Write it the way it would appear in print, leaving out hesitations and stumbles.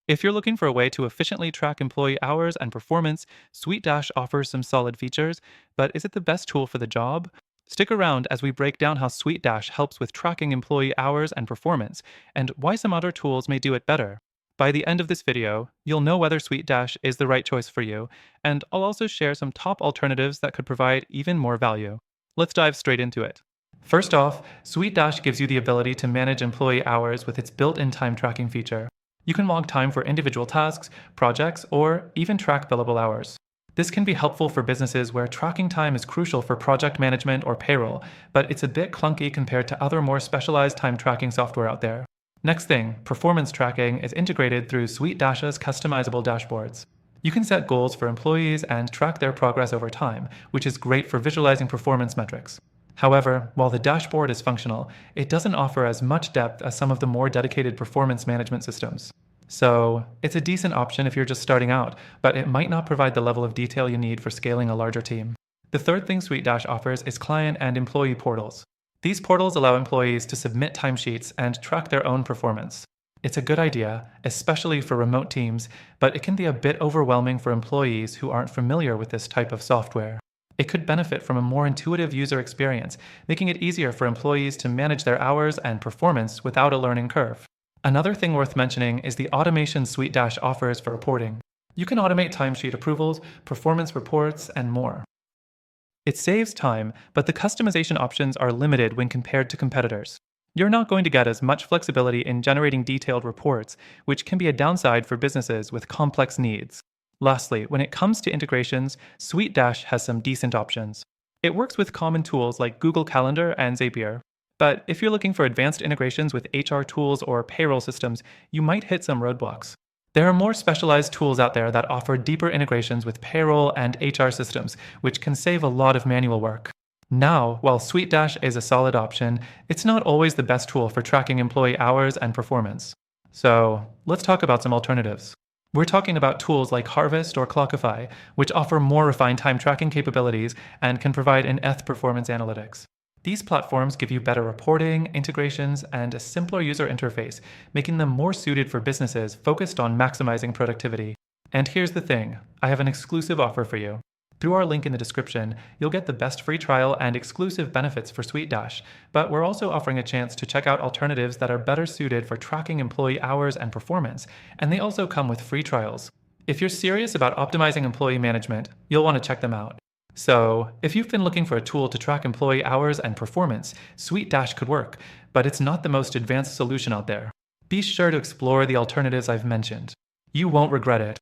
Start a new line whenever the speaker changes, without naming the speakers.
If you're looking for a way to efficiently track employee hours and performance, SuiteDash offers some solid features, but is it the best tool for the job? Stick around as we break down how SuiteDash helps with tracking employee hours and performance, and why some other tools may do it better. By the end of this video, you'll know whether SuiteDash is the right choice for you, and I'll also share some top alternatives that could provide even more value. Let's dive straight into it. First off, SuiteDash gives you the ability to manage employee hours with its built-in time tracking feature. You can log time for individual tasks, projects, or even track billable hours. This can be helpful for businesses where tracking time is crucial for project management or payroll, but it's a bit clunky compared to other more specialized time tracking software out there. Next thing, performance tracking is integrated through SuiteDash's customizable dashboards. You can set goals for employees and track their progress over time, which is great for visualizing performance metrics. However, while the dashboard is functional, it doesn't offer as much depth as some of the more dedicated performance management systems. So, it's a decent option if you're just starting out, but it might not provide the level of detail you need for scaling a larger team. The third thing SuiteDash offers is client and employee portals. These portals allow employees to submit timesheets and track their own performance. It's a good idea, especially for remote teams, but it can be a bit overwhelming for employees who aren't familiar with this type of software. It could benefit from a more intuitive user experience, making it easier for employees to manage their hours and performance without a learning curve. Another thing worth mentioning is the automation SuiteDash offers for reporting. You can automate timesheet approvals, performance reports, and more. It saves time, but the customization options are limited when compared to competitors. You're not going to get as much flexibility in generating detailed reports, which can be a downside for businesses with complex needs. Lastly, when it comes to integrations, SuiteDash has some decent options. It works with common tools like Google Calendar and Zapier. But if you're looking for advanced integrations with HR tools or payroll systems, you might hit some roadblocks. There are more specialized tools out there that offer deeper integrations with payroll and HR systems, which can save a lot of manual work. Now, while SuiteDash is a solid option, it's not always the best tool for tracking employee hours and performance. So, let's talk about some alternatives. We're talking about tools like Harvest or Clockify, which offer more refined time tracking capabilities and can provide in-depth performance analytics. These platforms give you better reporting, integrations, and a simpler user interface, making them more suited for businesses focused on maximizing productivity. And here's the thing, I have an exclusive offer for you. Through our link in the description, you'll get the best free trial and exclusive benefits for SuiteDash, but we're also offering a chance to check out alternatives that are better suited for tracking employee hours and performance, and they also come with free trials. If you're serious about optimizing employee management, you'll want to check them out. So, if you've been looking for a tool to track employee hours and performance, SuiteDash could work, but it's not the most advanced solution out there. Be sure to explore the alternatives I've mentioned. You won't regret it.